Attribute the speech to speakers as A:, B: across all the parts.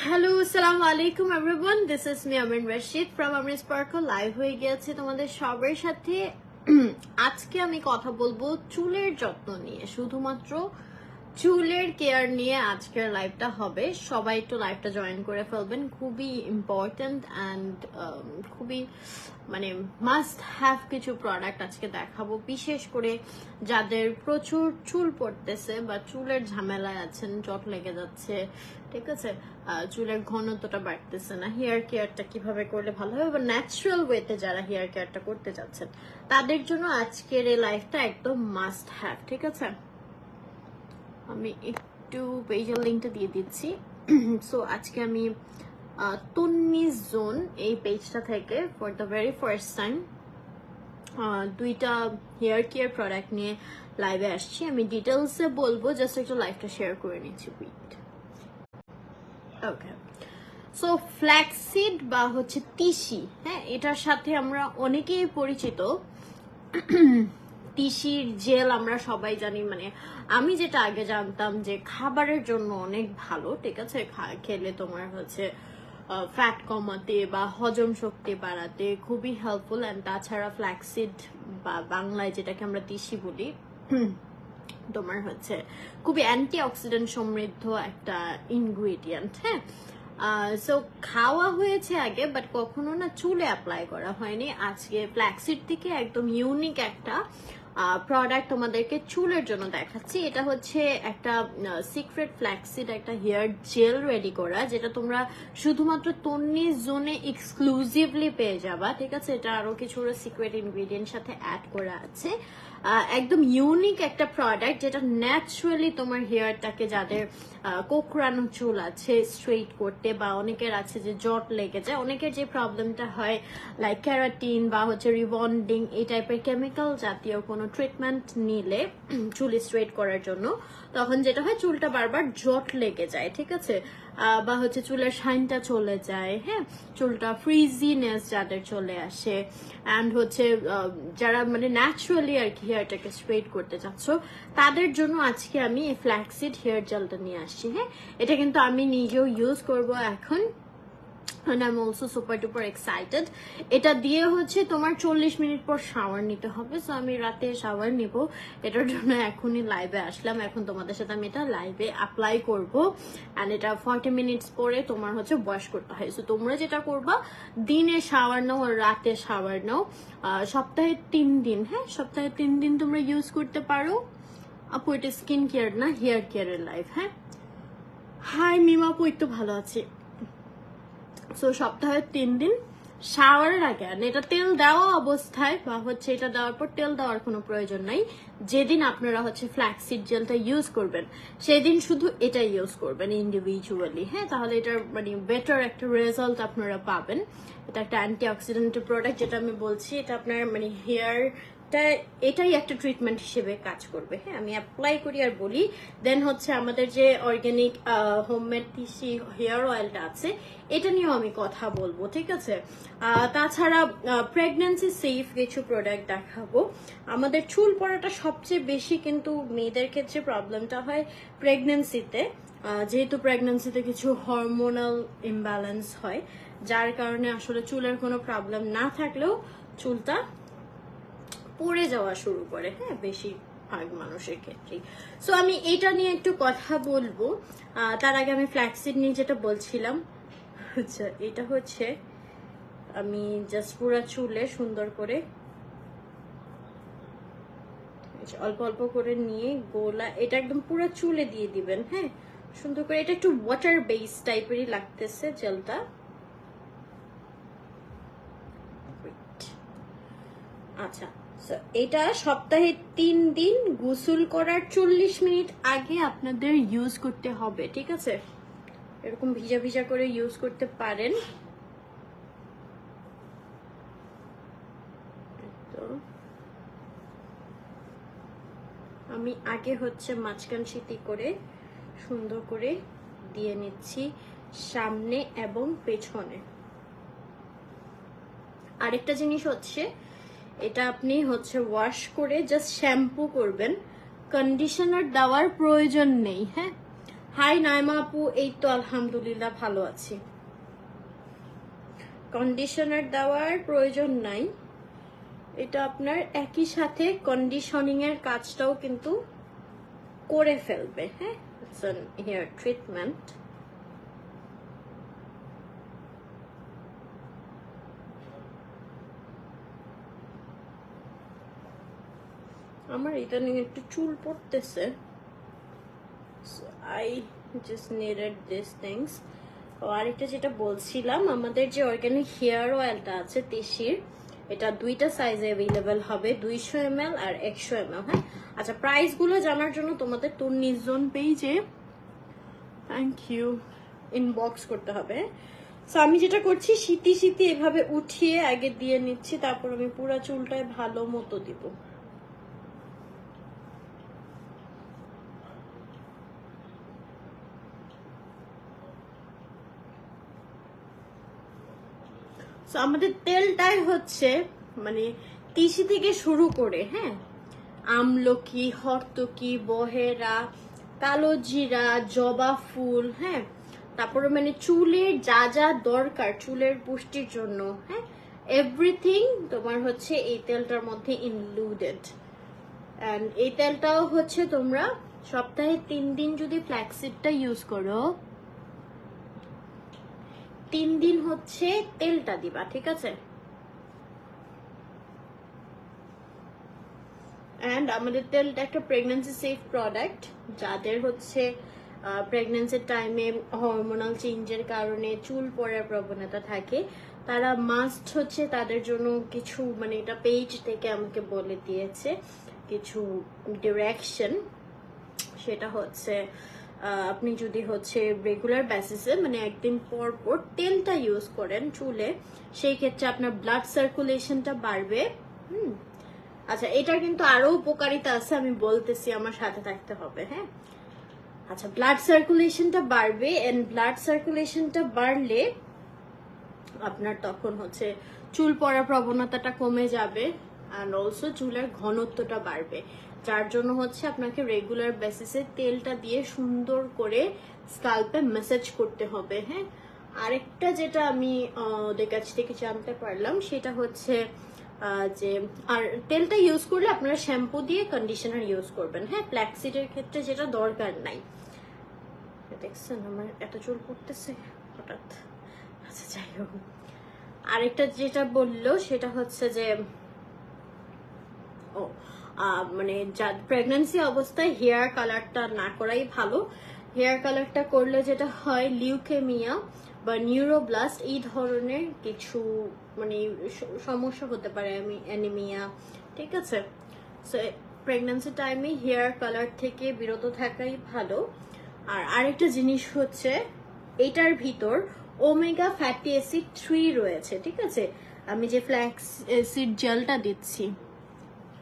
A: Hello আসসালামু আলাইকুম everyone, this is me Amin Rashid from Amin sparkle. Live হয়ে গিয়েছে তোমাদের সবার সাথে। আজকে আমি কথা বলবো চুলের যত্ন নিয়ে, শুধুমাত্র চুলের কেয়ার নিয়ে আজকের লাইভটা হবে। সবাই একটু লাইভটা জয়েন করে ফেলবেন, খুবই ইম্পর্টেন্ট অ্যান্ড খুবই মানে মাস্ট হ্যাভ কিছু প্রোডাক্ট আজকে দেখাবো, বিশেষ করে যাদের প্রচুর চুল পড়তেছে বা চুলের ঝামেলায় আছেন, জট লেগে যাচ্ছে, ঠিক আছে, চুলের ঘনত্বটা বাড়তেছে না, হেয়ার কেয়ারটা কিভাবে করলে ভালো হবে বা ন্যাচারাল ওয়েতে যারা হেয়ার কেয়ারটা করতে যাচ্ছেন তাদের জন্য আজকের এই লাইফটা একদম মাস্ট হ্যাভ। ঠিক আছে, আমি একটু পেজের লিঙ্কটা দিয়ে দিচ্ছি। সো আজকে আমি তন্নিস জোন এই পেজটা থেকে for the very first time দুইটা হেয়ার কেয়ার প্রোডাক্ট নিয়ে লাইভে আসছি। আমি ডিটেলসে বলবো, জাস্ট একটু লাইভটা শেয়ার করে নিচ্ছি। ওকে, সো ফ্ল্যাক্সিড বা হচ্ছে তিসি, হ্যাঁ, এটার সাথে আমরা অনেকেই পরিচিত। তিসির জেল আমরা সবাই জানি, মানে আমি যেটা আগে জানতাম যে খাবারের জন্য অনেক ভালো, ঠিক আছে, খেলে তোমার হচ্ছে ফ্যাট কমাতে বা হজম শক্তি বাড়াতে খুবই হেল্পফুল। অ্যান্ড তাছাড়া ফ্ল্যাক্সিড বা বাংলায় যেটাকে আমরা তিসি বলি, তোমার হচ্ছে খুবই অ্যান্টি অক্সিডেন্ট সমৃদ্ধ একটা ইনগ্রিডিয়েন্ট। হ্যাঁ, সো খাওয়া হয়েছে আগে, বাট কখনো না চুলে অ্যাপ্লাই করা হয়নি। আজকে ফ্ল্যাক্সিড থেকে একদম ইউনিক একটা প্রোডাক্ট তোমাদেরকে চুলের জন্য দেখাচ্ছি। এটা হচ্ছে একটা সিক্রেট ফ্ল্যাক্সিড একটা হেয়ার জেল রেডি করা, যেটা তোমরা শুধুমাত্র তন্নিস জোনে এক্সক্লুসিভলি পেয়ে যাবা। ঠিক আছে, এটা আরো কিছু সিক্রেট ইনগ্রিডিয়েন্ট সাথে অ্যাড করা আছে। একদম ইউনিক একটা প্রোডাক্ট, যেটা ন্যাচারালি তোমার হেয়ারটাকে, যাদের কোকড়ানো চুল আছে, স্ট্রেট করতে, বা অনেকের আছে যে জট লেগে যায়, অনেকের যে প্রবলেমটা হয় লাইক ক্যারাটিন বা হচ্ছে রিবন্ডিং, এই টাইপের কেমিক্যাল জাতীয় কোনো ট্রিটমেন্ট নিলে চুল স্ট্রেট করার জন্য, তখন যেটা হয় চুলটা বারবার জট লেগে যায়, ঠিক আছে, বা হচ্ছে চুলের শাইনটা চলে যায়, হ্যাঁ, চুলটা ফ্রিজিনেস যাদের চলে আসে, অ্যান্ড হচ্ছে যারা মানে ন্যাচারালি আর কি হেয়ারটাকে স্ট্রেট করতে চাচ্ছ, তাদের জন্য আজকে আমি এই ফ্ল্যাক্সিড হেয়ার জেলটা নিয়ে আসছি। হ্যাঁ, এটা কিন্তু আমি নিজেও ইউজ করব এখন, and I'm also super duper excited. এটা দিয়ে হচ্ছে তোমার 40 মিনিট পর শাওয়ার নিতে হবে। সো আমি রাতে শাওয়ার নিব, এটার জন্য এখনই লাইভে আসলাম। এখন তোমাদের সাথে আমি এটা লাইভে অ্যাপ্লাই করব, অ্যান্ড এটা 40 মিনিটস পরে তোমার হচ্ছে ওয়াশ করতে হয়। সো তোমরা যেটা করবা, দিনে শাওয়ার নাও আর রাতে শাওয়ার নাও, সপ্তাহে 3 দিন, হ্যাঁ, সপ্তাহে 3 দিন তোমরা ইউজ করতে পারো। আপু এটা স্কিন কেয়ার না হেয়ার কেয়ারের লাইভ। হ্যাঁ, হাই মিমা আপু, একটু ভালো আছি। সো সপ্তাহে 3 দিন শাওয়ারের আগে, আর এটা তেল দেওয়া অবস্থায় বা হচ্ছে এটা দেওয়ার পর তেল দেওয়ার কোনো প্রয়োজন নাই। যেদিন আপনারা হচ্ছে ফ্ল্যাক্সিড জেলটা ইউজ করবেন, সেদিন শুধু এটা ইউজ করবেন ইন্ডিভিজুয়ালি। হ্যাঁ, তাহলে এটার মানে বেটার একটা রেজাল্ট আপনারা পাবেন। এটা একটা অ্যান্টি অক্সিডেন্ট প্রোডাক্ট, যেটা আমি বলছি, এটা আপনার মানে হেয়ার এটাই একটা ট্রিটমেন্ট হিসেবে কাজ করবে। হ্যাঁ, আমি অ্যাপ্লাই করি আর বলি। দেন হচ্ছে আমাদের যে অর্গানিক হোমমেড তিসি হেয়ার অয়েলটা আছে, এটা নিয়েও আমি কথা বলবো, ঠিক আছে। তাছাড়া প্রেগন্যান্সি সেফ কিছু প্রোডাক্ট দেখাবো। আমাদের চুল পড়াটা সবচেয়ে বেশি কিন্তু মেয়েদের ক্ষেত্রে প্রবলেমটা হয় প্রেগন্যান্সিতে, যেহেতু প্রেগন্যান্সিতে কিছু হরমোনাল ইমব্যালেন্স হয়, যার কারণে আসলে চুলের কোনো প্রবলেম না থাকলেও চুলটা পড়ে যাওয়া শুরু করে, হ্যাঁ, বেশিরভাগ মানুষের ক্ষেত্রেই। সো আমি এটা নিয়ে একটু কথা বলবো। তার আগে আমি ফ্ল্যাক্সিড নিয়ে যেটা বলছিলাম, আচ্ছা, এটা হচ্ছে আমি জাস্ট পুরো চুলে সুন্দর করে অল্প অল্প করে নিয়ে গোলা, এটা একদম পুরো চুলে দিয়ে দিবেন। হ্যাঁ, সুন্দর করে। এটা একটু ওয়াটার বেস টাইপেরই লাগতেছে জেলটা। আচ্ছা, এটা সপ্তাহে 3 দিন গোসল করার 40 মিনিট আগে আপনাদের ইউজ করতে হবে, ঠিক আছে। এরকম ভিজা ভিজা করে ইউজ করতে পারেন। তো আমি আগে হচ্ছে মাঝখান সিটি করে সুন্দর করে দিয়ে নিচ্ছি সামনে এবং পেছনে। আরেকটা জিনিস হচ্ছে, এটা আপনি হচ্ছে ওয়াশ করে জাস্ট শ্যাম্পু করবেন, কন্ডিশনার দেওয়ার প্রয়োজন নেই। হ্যাঁ, হাই নাইমা আপু, এই তো আলহামদুলিল্লাহ ভালো আছি। কন্ডিশনার দেওয়ার প্রয়োজন নাই, এটা আপনার একই সাথে কন্ডিশনিং এর কাজটাও কিন্তু করে ফেলবে। হ্যাঁ, ইটস অ্যান হেয়ার ট্রিটমেন্ট। আমার এটা নিয়ে একটু চুল পড়তেছে, I just needed this things. আরেকটা যেটা বলছিলাম, আমাদের যে অর্গানিক হেয়ার অয়েলটা আছে তিসির, এটা দুইটা সাইজে অ্যাভেলেবেল হবে, 200 ml আর 100 ml। হ্যাঁ, আচ্ছা, প্রাইস গুলো জানার জন্য তোমাদের তন্নির জোন পেজে থ্যাংক ইউ ইনবক্স করতে হবে। সো আমি যেটা করছি, শীতি শীতি এভাবে উঠিয়ে আগে দিয়ে নিচ্ছি, তারপর আমি পুরো চুলটায় ভালো মতো দিব। আমাদের তেলটাই হচ্ছে মানে তিসি থেকে শুরু করে, হ্যাঁ, আমলকি, হর্তকি, বহেরা, কালো জিরা, জবা ফুল, হ্যাঁ, তারপরে মানে চুলের যা যা দরকার চুলের পুষ্টির জন্য, হ্যাঁ, এভরিথিং তোমার হচ্ছে এই তেলটার মধ্যে ইনক্লুডেড। এন্ড এই তেলটাও হচ্ছে তোমরা সপ্তাহে 3 দিন যদি ফ্ল্যাক্সিডটা ইউজ করো, 3 দিন হচ্ছে তেলটা দিবা, ঠিক আছে? অ্যান্ড আমাদের তেলটা একটা প্রেগন্যান্সি সেফ প্রোডাক্ট। যাদের হচ্ছে প্রেগন্যান্সির টাইমে হরমোনাল চেঞ্জের কারণে চুল পড়ার প্রবণতা থাকে, তারা মাস্ট হচ্ছে তাদের জন্য কিছু মানে এটা পেজ থেকে আমাকে বলে দিয়েছে কিছু ডিরেকশন। সেটা হচ্ছে আপনি যদি হচ্ছে রেগুলার বেসিসে মানে একদিন পর পর তেলটা ইউজ করেন চুলে, সেই ক্ষেত্রে আপনার ব্লাড সার্কুলেশনটা বাড়বে। আচ্ছা, এটার কিন্তু আরো উপকারিতা আছে, আমি বলতেছি, আমার সাথে থাকতে হবে। হ্যাঁ, আচ্ছা, ব্লাড সার্কুলেশনটা বাড়বে, এন্ড ব্লাড সার্কুলেশনটা বাড়লে আপনার তখন হচ্ছে চুল পড়ার প্রবণতাটা কমে যাবে, অ্যান্ড অলসো চুলের ঘনত্বটা বাড়বে, যার জন্য হচ্ছে আপনাকে রেগুলার বেসিসে তেলটা দিয়ে সুন্দর করে স্কাল্পে ম্যাসাজ করতে হবে। হ্যাঁ, আরেকটা যেটা আমি ওদের কাছ থেকে জানতে পারলাম সেটা হচ্ছে যে আর তেলটা ইউজ করলে আপনারা শ্যাম্পু দিয়ে কন্ডিশনার ইউজ করবেন। হ্যাঁ, ফ্ল্যাক্সিডের ক্ষেত্রে যেটা দরকার নাই। দেখছেন আমার এত চুল পড়তেছে হঠাৎ। আচ্ছা, যাই হোক, আরেকটা যেটা বললো সেটা হচ্ছে যে ও মানে প্রেগন্যান্সি অবস্থায় হেয়ার কালারটা না করাই ভালো। হেয়ার কালারটা করলে যেটা হয়, লিউকেমিয়া বা নিউরোব্লাস্ট এই ধরনের কিছু মানে সমস্যা হতে পারে, অ্যানিমিয়া, ঠিক আছে? সো প্রেগন্যান্সি টাইমে হেয়ার কালার থেকে বিরত থাকাই ভালো। আর আরেকটা জিনিস হচ্ছে, এটার ভিতর ওমেগা ফ্যাটি অ্যাসিড 3 রয়েছে, ঠিক আছে? আমি যে ফ্ল্যাক্স অ্যাসিড জেলটা দিচ্ছি,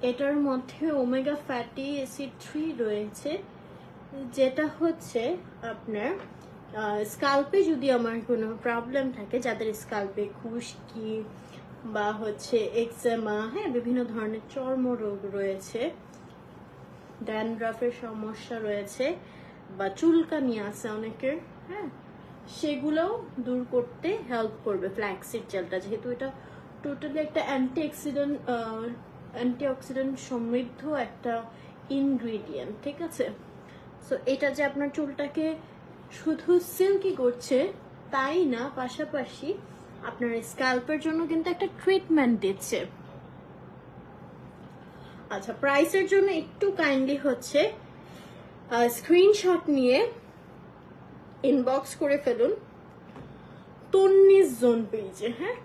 A: এটার মধ্যে ওমেগা ফ্যাটি অ্যাসিড 3 রয়েছে, যেটা হচ্ছে আপনার স্কাল্পে যদি আমার কোনো প্রবলেম থাকে, যাদের স্কাল্পে খুশকি বা হচ্ছে এক্সেমা, হ্যাঁ, বিভিন্ন ধরনের চর্মরোগ রয়েছে, ড্যান্ড্রাফের সমস্যা রয়েছে, বা চুলকানি আছে অনেকের, হ্যাঁ, সেগুলোও দূর করতে হেল্প করবে ফ্ল্যাক্সিড জেলটা, যেহেতু এটা টোটালি একটা অ্যান্টিঅক্সিডেন্ট সমৃদ্ধ একটা ইনগ্রিডিয়েন্ট, ঠিক আছে? সো এটা যে আপনার চুলটাকে শুধু সিল্কি করছে তাই না, পাশাপাশি আপনার স্ক্যাল্পের জন্য কিন্তু একটা ট্রিটমেন্ট দিচ্ছে। আচ্ছা, প্রাইসের জন্য একটু কাইন্ডলি হচ্ছে স্ক্রিনশট নিয়ে ইনবক্স করে ফেলুন তন্নিস জোন পেজে। হ্যাঁ,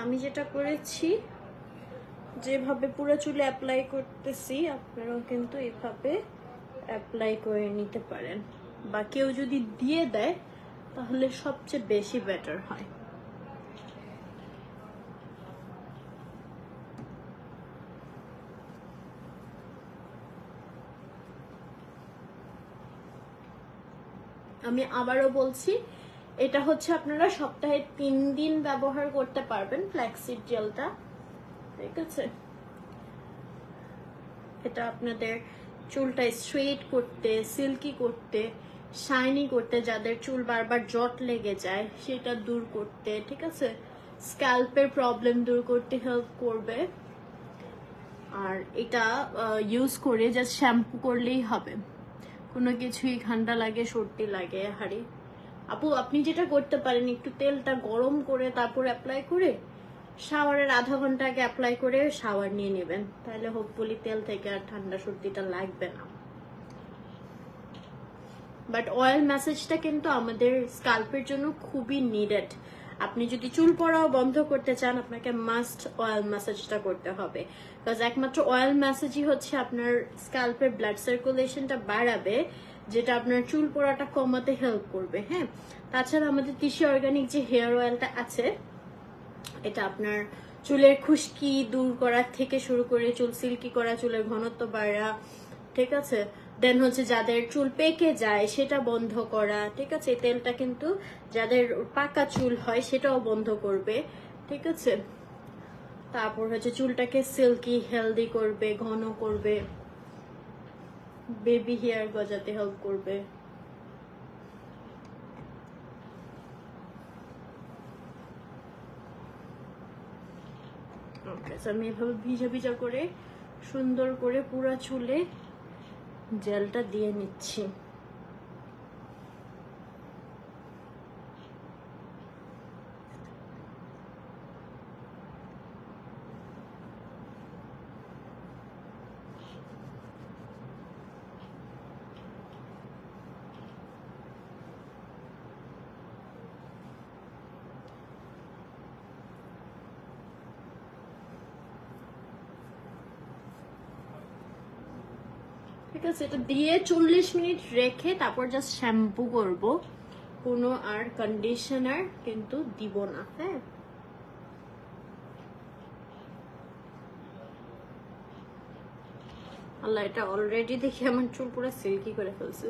A: আমি যেটা করেছি, যেভাবে পুরো চুলে অ্যাপ্লাই করতেছি, আপনারাও কিন্তু এভাবে অ্যাপ্লাই করে নিতে পারেন, বা কেউ যদি দিয়ে দেয় তাহলে সবচেয়ে বেশি বেটার হয়। আমি আবারও বলছি, এটা হচ্ছে আপনারা সপ্তাহে 3 দিন ব্যবহার করতে পারবেন ফ্ল্যাক্সিড জেলটা, ঠিক আছে? এটা আপনাদের চুলটা স্ট্রেট করতে, সিল্কি করতে, শাইনি করতে, যাদের চুল বারবার জট লেগে যায় সেটা দূর করতে, ঠিক আছে, স্ক্যাল্পের প্রবলেম দূর করতে হেল্প করবে। আর এটা ইউজ করে জাস্ট শ্যাম্পু করলেই হবে, কোনো কিছুই ঠান্ডা লাগে সর্দি লাগে হারি। আপু আপনি যেটা করতে পারেন, একটু তেলটা গরম করে তারপর অ্যাপ্লাই করে শাওয়ারের আধা ঘন্টা আগে অ্যাপ্লাই করে শাওয়ার নিয়ে নেবেন, তাহলে হোপফুলি তেল থেকে আর ঠান্ডা সর্দিটা লাগবে না। বাট অয়েল ম্যাসাজটা কিন্তু আমাদের স্কাল্পের জন্য খুবই নিডেড। আপনি যদি চুল পড়াও বন্ধ করতে চান, আপনাকে মাস্ট অয়েল ম্যাসাজটা করতে হবে, বিকজ একমাত্র অয়েল ম্যাসাজই হচ্ছে আপনার স্কাল্পের ব্লাড সার্কুলেশনটা বাড়াবে, যেটা আপনার চুল পড়াটা কমাতে হেল্প করবে। হ্যাঁ, তাছাড়া আমাদের তিসি অর্গানিক যে হেয়ার অয়েলটা আছে, এটা আপনার চুলের খুশকি দূর করার থেকে শুরু করে চুল সিল্কি করা, চুলের ঘনত্ব বাড়া, ঠিক আছে, দেন হচ্ছে যাদের চুল পেকে যায় সেটা বন্ধ করা, ঠিক আছে, তেলটা কিন্তু যাদের পাকা চুল হয় সেটাও বন্ধ করবে, ঠিক আছে। তারপর হচ্ছে চুলটাকে সিল্কি হেলদি করবে, ঘন করবে, বেবি হেয়ার গজাতে হেল্প করবে। আমি এভাবে ভিজা ভিজা করে সুন্দর করে পুরো চুলে জেলটা দিয়ে নিচ্ছি। ঠিক আছে, এটা দিয়ে 40 মিনিট রেখে তারপর জাস্ট শ্যাম্পু করব, কোনো আর কন্ডিশনার কিন্তু দিব না। হ্যাঁ, আল্লাহ, এটা অলরেডি দেখি আমার চুল পুরো সিল্কি করে ফেলছে,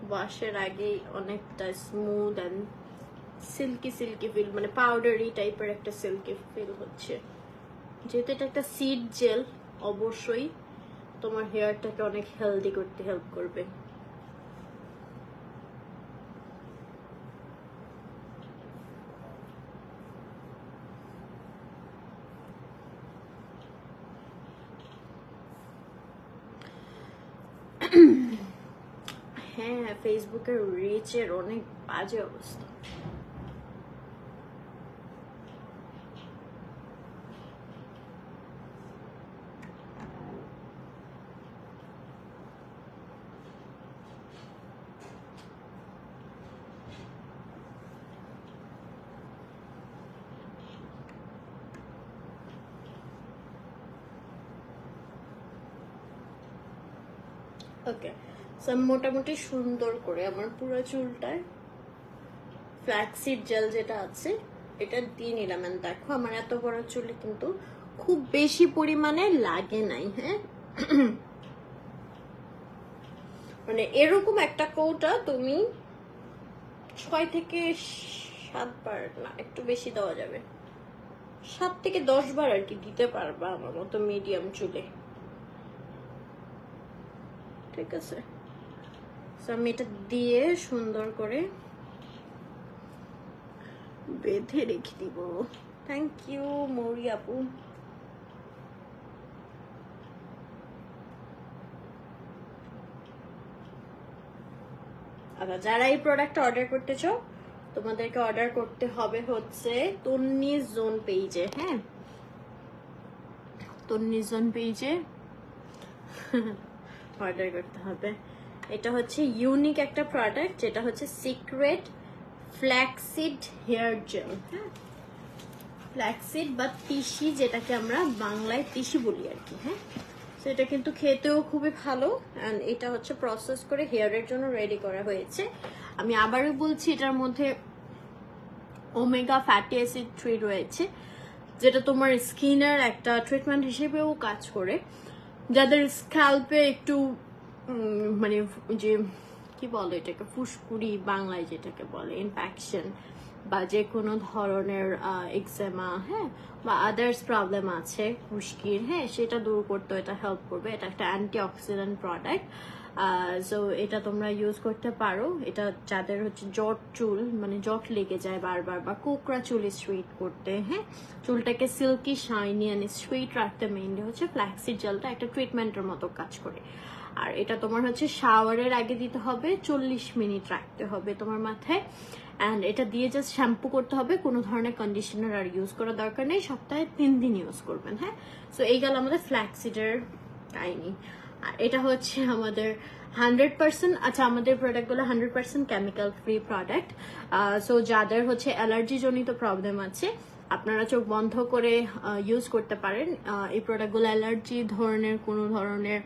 A: ওয়াশের আগেই অনেকটা smooth and silky silky feel, মানে পাউডারি টাইপের একটা সিল্কি ফিল হচ্ছে। যেহেতু এটা একটা সিড জেল, অবশ্যই তোমার হেয়ারটাকে অনেক হেলদি করতে হেল্প করবে। হ্যাঁ, ফেসবুকের রিচের অনেক বাজে অবস্থা। ওকে, মোটামুটি সুন্দর করে আমার পুরো চুলটায় ফ্ল্যাক্সিড জেল যেটা আছে এটা দিয়ে নিলাম। দেখো আমার এত বড় চুলে কিন্তু খুব বেশি পরিমাণে লাগে নাই। হ্যাঁ, মানে এরকম একটা কৌটা তুমি 6 থেকে 7 বার, না একটু বেশি দেওয়া যাবে, 7 থেকে 10 বার আর কি দিতে পারবা আমার মতো মিডিয়াম চুলে, ঠিক আছে। আমি এটা দিয়ে সুন্দর করে বেঁধে রেখে দিব। থ্যাংক ইউ মৌরি আপু। আচ্ছা, যারা এই প্রোডাক্ট অর্ডার করতে চাও তোমাদেরকে অর্ডার করতে হবে হচ্ছে তন্নিজ জোন পেজে। হ্যাঁ, তন্নিজ জোন পেজে অর্ডার করতে হবে। এটা হচ্ছে ইউনিক একটা প্রোডাক্ট, যেটা হচ্ছে সিক্রেট ফ্ল্যাক্সিড হেয়ার জেল। হ্যাঁ, ফ্ল্যাক্সিড বা তিসি, যেটাকে আমরা বাংলায় তিসি বলি আর কি। হ্যাঁ, তো এটা কিন্তু খেতেও খুবই ভালো, অ্যান্ড এটা হচ্ছে প্রসেস করে হেয়ারের জন্য রেডি করা হয়েছে। আমি আবারও বলছি, এটার মধ্যে ওমেগা ফ্যাটি অ্যাসিড 3 রয়েছে, যেটা তোমার স্কিনের একটা ট্রিটমেন্ট হিসেবেও কাজ করে। যাদের স্ক্যাল্পে একটু মানে যে কি বলে এটাকে, ফুসকুড়ি বাংলায় যেটাকে বলে ইনফেকশন, বা যে কোনো ধরনের এক্সেমা, হ্যাঁ, বা আদার্স প্রবলেম আছে খুশকির, হ্যাঁ, সেটা দূর করতে এটা হেল্প করবে। এটা একটা অ্যান্টিঅক্সিডেন্ট প্রোডাক্ট। সো এটা তোমরা ইউজ করতে পারো। এটা যাদের হচ্ছে জট চুল, মানে জট লেগে যায় বারবার, বা কোকড়া চুল স্ট্রেট করতে, হ্যাঁ, চুলটাকে সিল্কি শাইনি অ্যান্ড স্ট্রেট রাখতে মেইনলি হচ্ছে ফ্ল্যাক্সিড জেলটা একটা ট্রিটমেন্টের মতো কাজ করে। আর এটা তোমার হচ্ছে শাওয়ারের আগে দিতে হবে, 40 মিনিট রাখতে হবে তোমার মাথায়, অ্যান্ড এটা দিয়ে জাস্ট শ্যাম্পু করতে হবে, কোনো ধরনের কন্ডিশনার আর ইউজ করার দরকার নেই। সপ্তাহে 3 দিন ইউজ করবেন, হ্যাঁ। সো এই গেল আমাদের ফ্ল্যাক্সিডের কাহিনি। আর এটা হচ্ছে আমাদের 100%, আচ্ছা আমাদের প্রোডাক্টগুলো 100% কেমিক্যাল ফ্রি প্রোডাক্ট। সো যাদের হচ্ছে অ্যালার্জি জনিত প্রবলেম আছে আপনারা চোখ বন্ধ করে ইউজ করতে পারেন। এই প্রোডাক্টগুলো অ্যালার্জি ধরনের কোনো ধরনের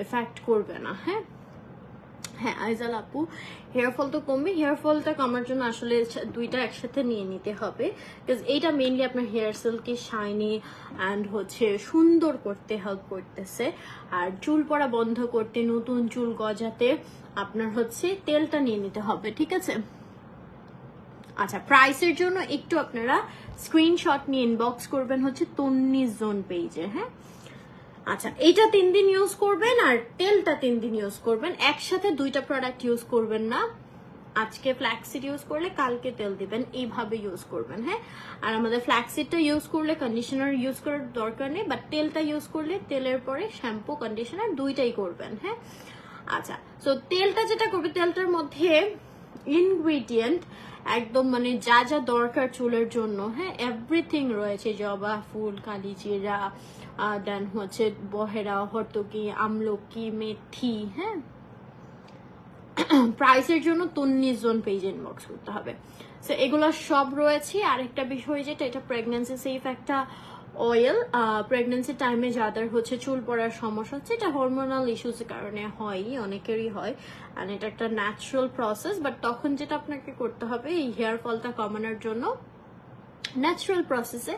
A: এফেক্ট করবে না, হ্যাঁ। হ্যাঁ আইজাল আপু, হেয়ার ফল তো কমবে। হেয়ার ফলটা কমার জন্য আসলে দুইটা একসাথে নিয়ে নিতে হবে, বিকজ এইটা মেইনলি আপনার হেয়ার সিল্কি শাইনি অ্যান্ড হচ্ছে সুন্দর করতে হেল্প করতেছে। আর চুল পড়া বন্ধ করতে, নতুন চুল গজাতে আপনার হচ্ছে তেলটা নিয়ে নিতে হবে, ঠিক আছে। আচ্ছা প্রাইসের জন্য একটু আপনারা স্ক্রিনশট নিয়ে ইনবক্স করবেন হচ্ছে তন্নিজ জোন পেজে, হ্যাঁ। আচ্ছা এটা 3 দিন ইউজ করবেন আর তেলটা 3 দিন ইউজ করবেন, একসাথে দুইটা প্রোডাক্ট ইউজ করবেন না। আজকে ফ্ল্যাক্সিড ইউজ করলে কালকে তেল দিবেন, এইভাবে ইউজ করবেন, হ্যাঁ। আর আমাদের ফ্ল্যাক্সিডটা ইউজ করলে কন্ডিশনার ইউজ করার দরকার নেই, বাট তেলটা ইউজ করলে তেলের পরে শ্যাম্পু কন্ডিশনার দুইটাই করবেন, হ্যাঁ। আচ্ছা সো তেলটা যেটা করবে, তেলটার মধ্যে ইনগ্রিডিয়েন্ট একদম মানে যা যা দরকার চুলের জন্য, হ্যাঁ, এভরিথিং রয়েছে। জবা ফুল, কালিজিরা, দেন হচ্ছে বহেরা, হর্তকি, আমলকি, মেথি, হ্যাঁ। প্রাইসের জন্য তন্নিজ জোন পেজে ইনবক্স করতে হবে। সো এগুলো সব রয়েছে। আরেকটা বিষয় যেটা, এটা প্রেগন্যান্সি সেফ একটা অয়েল। প্রেগন্যান্সি টাইমে যাদের হচ্ছে চুল পড়ার সমস্যা হচ্ছে, এটা হরমোনাল ইস্যুসের কারণে হয়, অনেকেরই হয়, আর এটা একটা ন্যাচারাল প্রসেস। বাট তখন যেটা আপনাকে করতে হবে এই হেয়ার ফলটা কমানোর জন্য ন্যাচারাল প্রসেসে,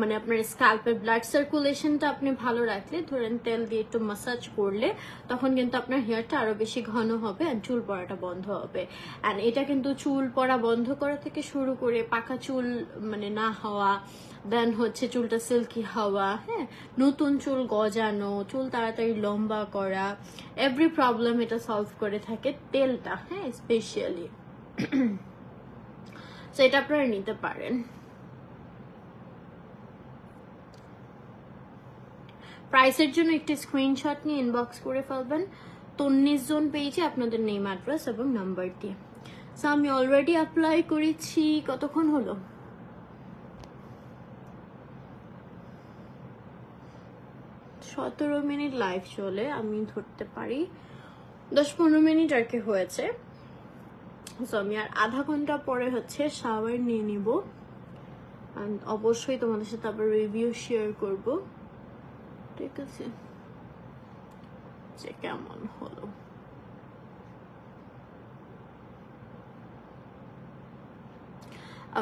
A: মানে আপনার স্ক্যাল্পের ব্লাড সার্কুলেশনটা আপনি ভালো রাখলে, ধরেন তেল দিয়ে একটু মাসাজ করলে, তখন কিন্তু আপনার হেয়ারটা আরো বেশি ঘন হবে আর চুল পড়াটা বন্ধ হবে। অ্যান্ড এটা কিন্তু চুল পড়া বন্ধ করা থেকে শুরু করে পাকা চুল মানে না হওয়া, দেন হচ্ছে চুলটা সিল্কি হওয়া, হ্যাঁ, নতুন চুল গজানো, চুল তাড়াতাড়ি লম্বা করা, এভরি প্রবলেম এটা সলভ করে থাকে তেলটা, হ্যাঁ, স্পেশালি। তো এটা আপনারা নিতে পারেন। প্রাইসের জন্য একটি স্ক্রিনশট নিয়ে ইনবক্স করে ফেলবেন তন্নিজ জোন পেজে আপনাদের নেম, অ্যাড্রেস এবং নাম্বার দিয়ে। সো আমি অলরেডি অ্যাপ্লাই করেছি, কতক্ষণ হলো, 17 মিনিট লাইভ চলে, আমি ধরতে পারি 10-15 মিনিট আর কি হয়েছে। সো আমি আর আধা ঘন্টা পরে হচ্ছে শাওয়ার নিয়ে নিব, অবশ্যই তোমাদের সাথে আবার রিভিউ শেয়ার করব, ঠিক আছে, যে কেমন হলো।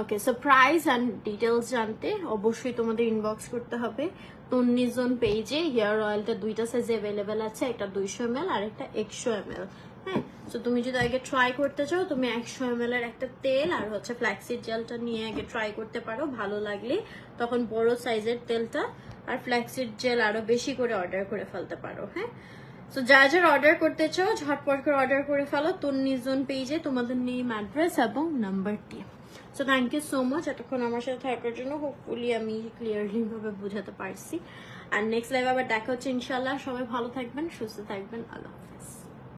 A: Okay so price and details জানতে অবশ্যই তোমাদের ইনবক্স করতে হবে তন্নিজ জোন পেজে। হেয়ার অয়েলটা দুইটা সাইজে অ্যাভেলেবেল আছে, একটা 200 ml আর একটা 100 ml, হ্যাঁ। সো তুমি যদি আগে ট্রাই করতে চাও, তুমি 100 ml এর একটা তেল আর হচ্ছে ফ্ল্যাক্সিড জেলটা নিয়ে আগে ট্রাই করতে পারো, ভালো লাগলে তখন বড় সাইজের তেলটা আর ফ্ল্যাক্সিড জেল আরো বেশি করে অর্ডার করে ফেলতে পারো, হ্যাঁ। সো যারা যারা অর্ডার করতে চাও ঝটপট করে অর্ডার করে ফেলো তন্নিজ জোন পেজে, তোমাদের নেম, অ্যাড্রেস এবং নাম্বার দিয়ে। So thank you so much এতক্ষণ আমার সাথে থাকার জন্য। হোপফুলি আমি ক্লিয়ারলি ভাবে বোঝাতে পারছি। আর নেক্সট লাইভ আবার দেখা হচ্ছে ইনশাল্লাহ। সবাই ভালো থাকবেন, সুস্থ থাকবেন, আল্লাহ হাফেজ।